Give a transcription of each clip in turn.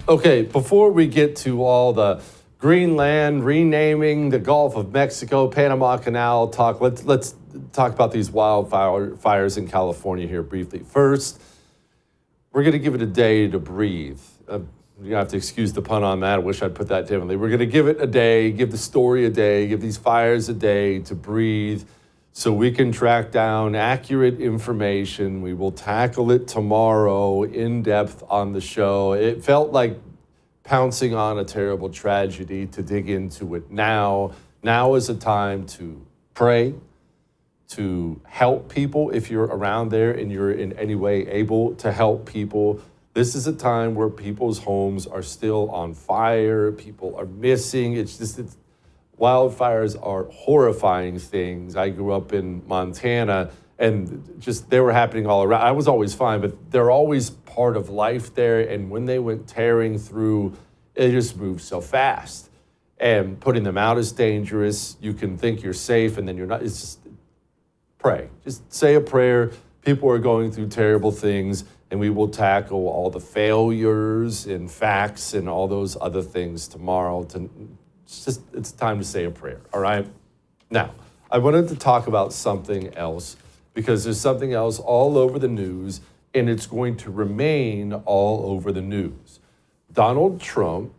Okay, before we get to all the Greenland, renaming the Gulf of Mexico, Panama Canal talk, let's talk about these wildfires in California here briefly. First, we're going to give it a day to breathe. You have to excuse the pun on that. I wish I'd put that differently. We're going to give it a day, give the story a day, give these fires a day to breathe so we can track down accurate information. We will tackle it tomorrow in depth on the show. It felt like pouncing on a terrible tragedy to dig into it now. Now is a time to pray, to help people if you're around there and you're in any way able to help people. This is a time where people's homes are still on fire, people are missing. Wildfires are horrifying things. I grew up in Montana and just they were happening all around. I was always fine, but they're always part of life there. And when they went tearing through, it just moved so fast. And putting them out is dangerous. You can think you're safe and then you're not. It's just pray. Just say a prayer. People are going through terrible things. And we will tackle all the failures and facts and all those other things tomorrow. It's time to say a prayer, all right? Now, I wanted to talk about something else because there's something else all over the news, and it's going to remain all over the news. Donald Trump,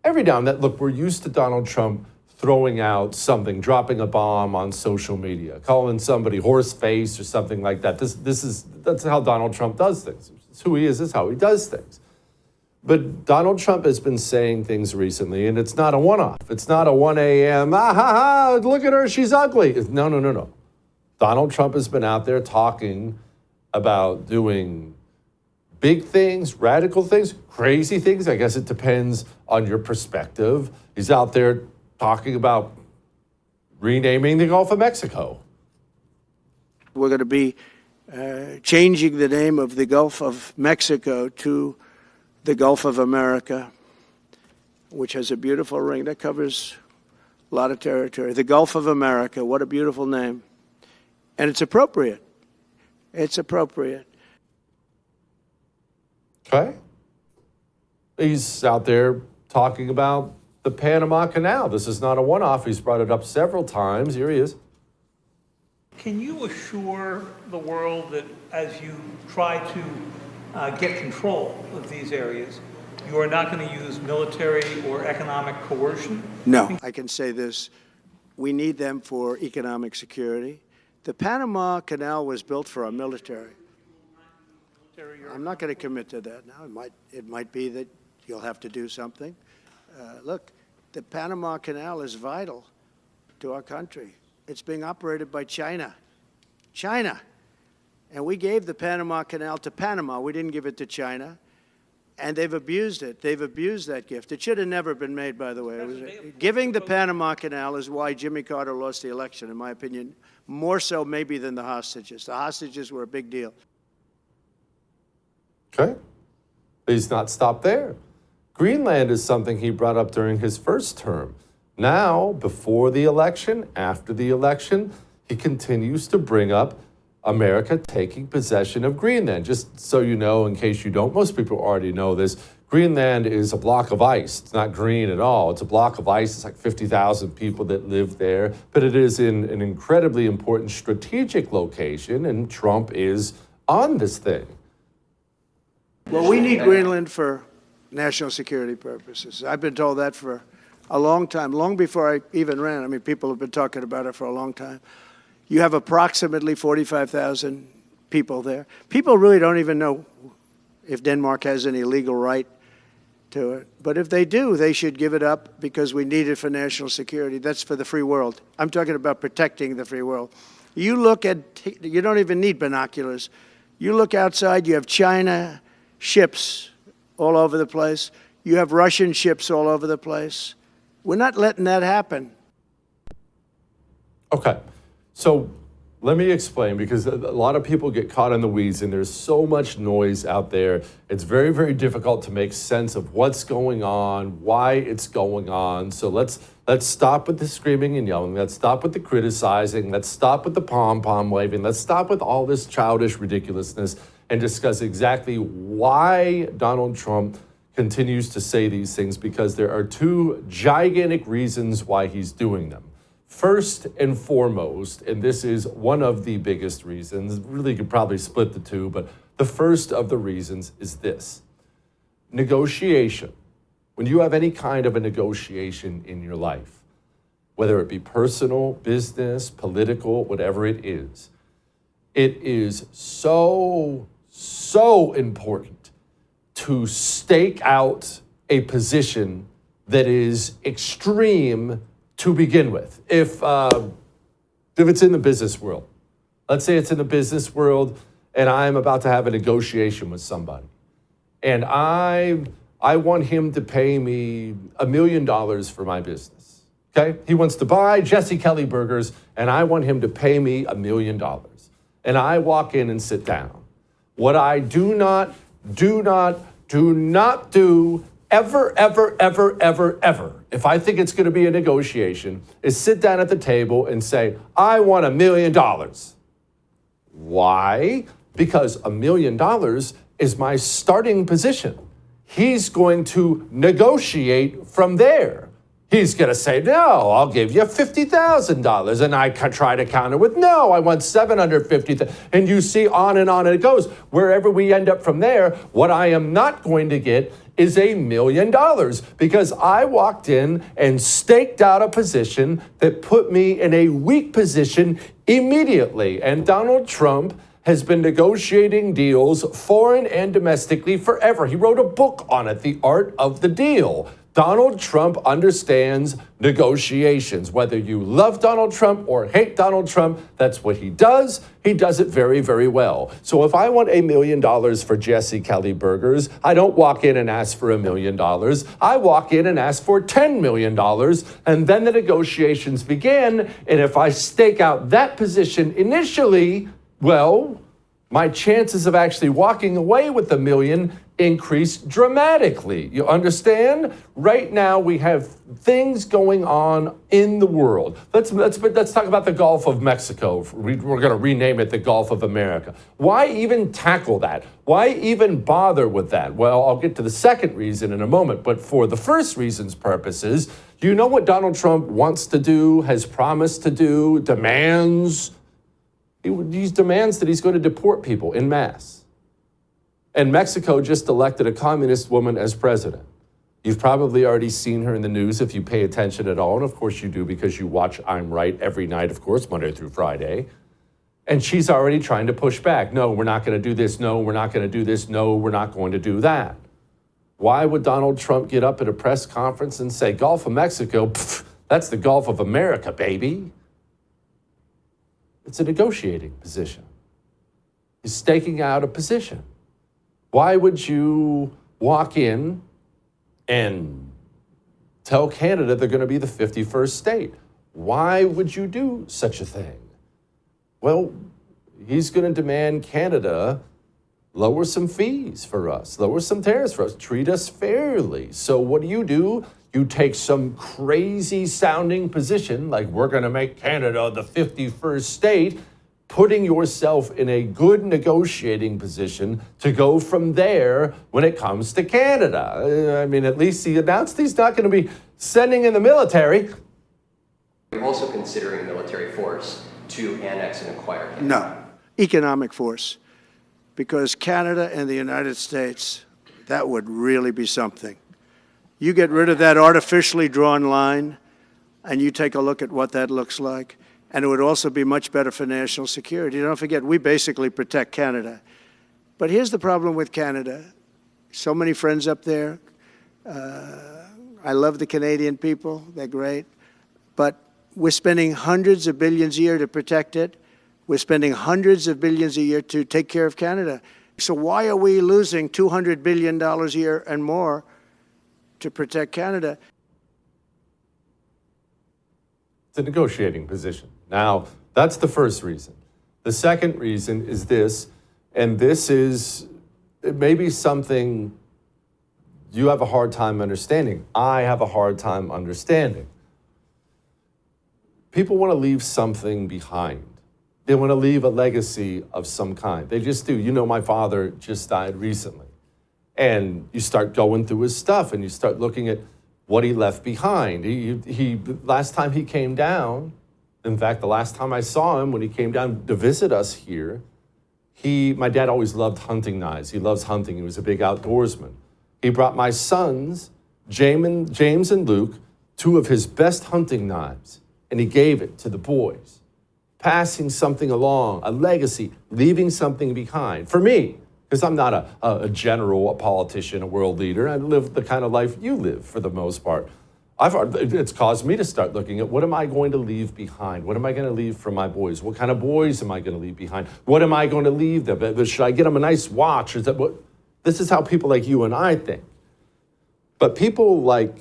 every now and then, look, we're used to Donald Trump throwing out something, dropping a bomb on social media, calling somebody horse face or something like that. That's how Donald Trump does things. It's who he is, it's how he does things. But Donald Trump has been saying things recently, and it's not a one-off. It's not a 1 a.m., look at her, she's ugly. No. Donald Trump has been out there talking about doing big things, radical things, crazy things. I guess it depends on your perspective. He's out there talking about renaming the Gulf of Mexico. We're going to be changing the name of the Gulf of Mexico to the Gulf of America, which has a beautiful ring that covers a lot of territory. The Gulf of America, what a beautiful name. And it's appropriate. It's appropriate. Okay. He's out there talking about the Panama Canal. This is not a one-off. He's brought it up several times. Here he is. Can you assure the world that as you try to get control of these areas, you are not going to use military or economic coercion? No. I can say this. We need them for economic security. The Panama Canal was built for our military. I'm not going to commit to that now. It might be that you'll have to do something. Look, the Panama Canal is vital to our country. It's being operated by China. And we gave the Panama Canal to Panama. We didn't give it to China. And they've abused it. They've abused that gift. It should have never been made, by the way. Giving the Panama Canal is why Jimmy Carter lost the election, in my opinion, more so maybe than the hostages. The hostages were a big deal. Okay. But he's not stopped there. Greenland is something he brought up during his first term. Now, before the election, after the election, he continues to bring up America taking possession of Greenland. Just so you know, in case you don't, most people already know this, Greenland is a block of ice. It's not green at all. It's a block of ice. It's like 50,000 people that live there, but it is in an incredibly important strategic location, and Trump is on this thing. Well, we need Greenland for national security purposes. I've been told that for a long time, long before I even ran. I mean, people have been talking about it for a long time. You have approximately 45,000 people there. People really don't even know if Denmark has any legal right to it. But if they do, they should give it up because we need it for national security. That's for the free world. I'm talking about protecting the free world. You look at, you don't even need binoculars. You look outside, you have China ships all over the place. You have Russian ships all over the place. We're not letting that happen. Okay, so let me explain, because a lot of people get caught in the weeds and there's so much noise out there. It's very, very difficult to make sense of what's going on, why it's going on. So let's stop with the screaming and yelling. Let's stop with the criticizing. Let's stop with the pom-pom waving. Let's stop with all this childish ridiculousness and discuss exactly why Donald Trump continues to say these things because there are two gigantic reasons why he's doing them. First and foremost, and this is one of the biggest reasons, really could probably split the two, but the first of the reasons is this: negotiation. When you have any kind of a negotiation in your life, whether it be personal, business, political, whatever it is so important to stake out a position that is extreme to begin with. If it's in the business world, let's say it's in the business world and I'm about to have a negotiation with somebody, and I want him to pay me $1 million for my business. Okay? He wants to buy Jesse Kelly Burgers, and I want him to pay me $1 million. And I walk in and sit down. What I do not do ever, if I think it's going to be a negotiation, is sit down at the table and say, I want $1 million. Why? Because $1 million is my starting position. He's going to negotiate from there. He's going to say, no, I'll give you $50,000. And I try to counter with, no, I want $750,000. And you see on and it goes. Wherever we end up from there, what I am not going to get is $1 million because I walked in and staked out a position that put me in a weak position immediately. And Donald Trump has been negotiating deals, foreign and domestically, forever. He wrote a book on it, The Art of the Deal. Donald Trump understands negotiations. Whether you love Donald Trump or hate Donald Trump, that's what he does. He does it very, very well. So if I want $1 million for Jesse Kelly Burgers, I don't walk in and ask for $1 million. I walk in and ask for $10 million, and then the negotiations begin. And if I stake out that position initially, well, my chances of actually walking away with $1 million increase dramatically. You understand? Right now we have things going on in the world. Let's talk about the Gulf of Mexico. We're going to rename it the Gulf of America. Why even tackle that? Why even bother with that? Well, I'll get to the second reason in a moment, but for the first reason's purposes, do you know what Donald Trump wants to do, has promised to do, demands? These demands that he's going to deport people en masse. And Mexico just elected a communist woman as president. You've probably already seen her in the news if you pay attention at all. And of course you do because you watch I'm Right every night, of course, Monday through Friday. And she's already trying to push back. No, we're not going to do this. No, we're not going to do this. No, we're not going to do that. Why would Donald Trump get up at a press conference and say, Gulf of Mexico, pff, that's the Gulf of America, baby? It's a negotiating position. He's staking out a position. Why would you walk in and tell Canada they're going to be the 51st state? Why would you do such a thing? Well, he's going to demand Canada lower some fees for us, lower some tariffs for us, treat us fairly. So what do? You take some crazy sounding position, like we're going to make Canada the 51st state, putting yourself in a good negotiating position to go from there when it comes to Canada. I mean, at least he announced he's not going to be sending in the military. You're also considering military force to annex and acquire Canada. No, economic force. Because Canada and the United States, that would really be something. You get rid of that artificially drawn line, and you take a look at what that looks like. And it would also be much better for national security. Don't forget, we basically protect Canada. But here's the problem with Canada. So many friends up there. I love the Canadian people. They're great. But we're spending hundreds of billions a year to protect it. We're spending hundreds of billions a year to take care of Canada. So why are we losing $200 billion a year and more to protect Canada? It's a negotiating position. Now, that's the first reason. The second reason is this, and this is maybe something you have a hard time understanding. I have a hard time understanding. People want to leave something behind. They want to leave a legacy of some kind. They just do. You know, my father just died recently. And you start going through his stuff and you start looking at what he left behind. He last time he came down, in fact, the last time I saw him when he came down to visit us here, my dad always loved hunting knives. He loves hunting. He was a big outdoorsman. He brought my sons, James and Luke, 2 of his best hunting knives, and he gave it to the boys, passing something along, a legacy, leaving something behind. For me, because I'm not a general, a politician, a world leader. I live the kind of life you live for the most part. It's caused me to start looking at what am I going to leave behind? What am I going to leave for my boys? What kind of boys am I going to leave behind? What am I going to leave them? Should I get them a nice watch? Is that what? This is how people like you and I think. But people like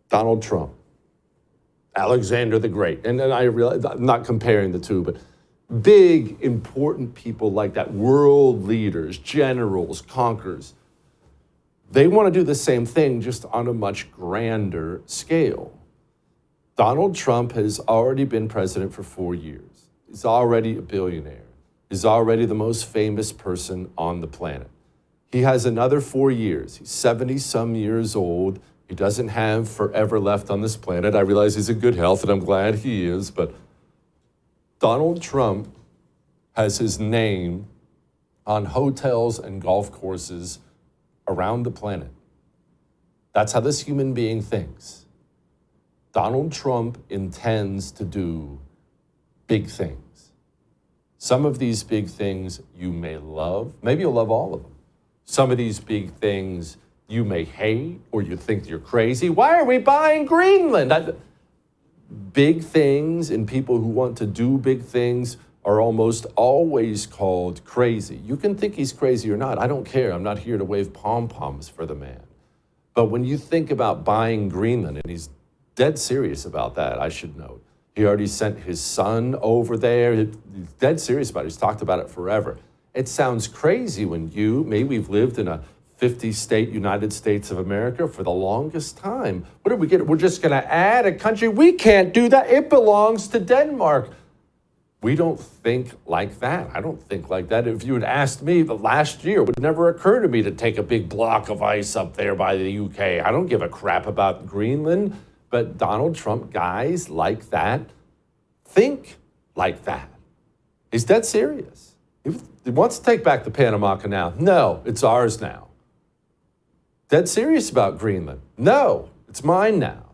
Donald Trump, Alexander the Great, and I realize I'm not comparing the two, but big, important people like that, world leaders, generals, conquerors, they want to do the same thing, just on a much grander scale. Donald Trump has already been president for 4 years. He's already a billionaire. He's already the most famous person on the planet. He has another 4 years. He's 70-some years old. He doesn't have forever left on this planet. I realize he's in good health, and I'm glad he is, but Donald Trump has his name on hotels and golf courses around the planet. That's how this human being thinks. Donald Trump intends to do big things. Some of these big things you may love. Maybe you'll love all of them. Some of these big things you may hate, or you think you're crazy. Why are we buying Greenland? Big things and people who want to do big things are almost always called crazy. You can think he's crazy or not. I don't care. I'm not here to wave pom-poms for the man. But when you think about buying Greenland, and he's dead serious about that, I should note. He already sent his son over there. He's dead serious about it. He's talked about it forever. It sounds crazy when maybe we've lived in a 50-state United States of America for the longest time. What did we get? We're just going to add a country? We can't do that. It belongs to Denmark. We don't think like that. I don't think like that. If you had asked me the last year, it would never occur to me to take a big block of ice up there by the UK. I don't give a crap about Greenland. But Donald Trump, guys like that, think like that. He's dead serious. He wants to take back the Panama Canal. No, it's ours now. Dead serious about Greenland. No, it's mine now.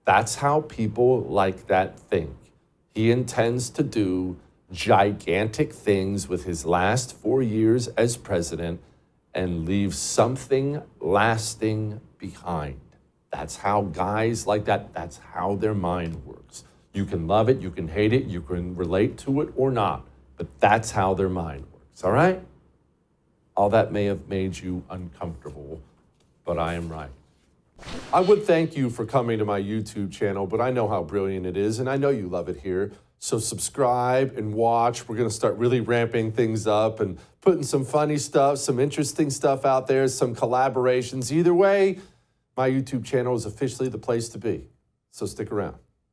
That's how people like that think. He intends to do gigantic things with his last 4 years as president and leave something lasting behind. That's how guys like that, that's how their mind works. You can love it, you can hate it, you can relate to it or not, but that's how their mind works, all right? All that may have made you uncomfortable, but I am right. I would thank you for coming to my YouTube channel, but I know how brilliant it is, and I know you love it here. So subscribe and watch. We're going to start really ramping things up and putting some funny stuff, some interesting stuff out there, some collaborations. Either way, my YouTube channel is officially the place to be. So stick around.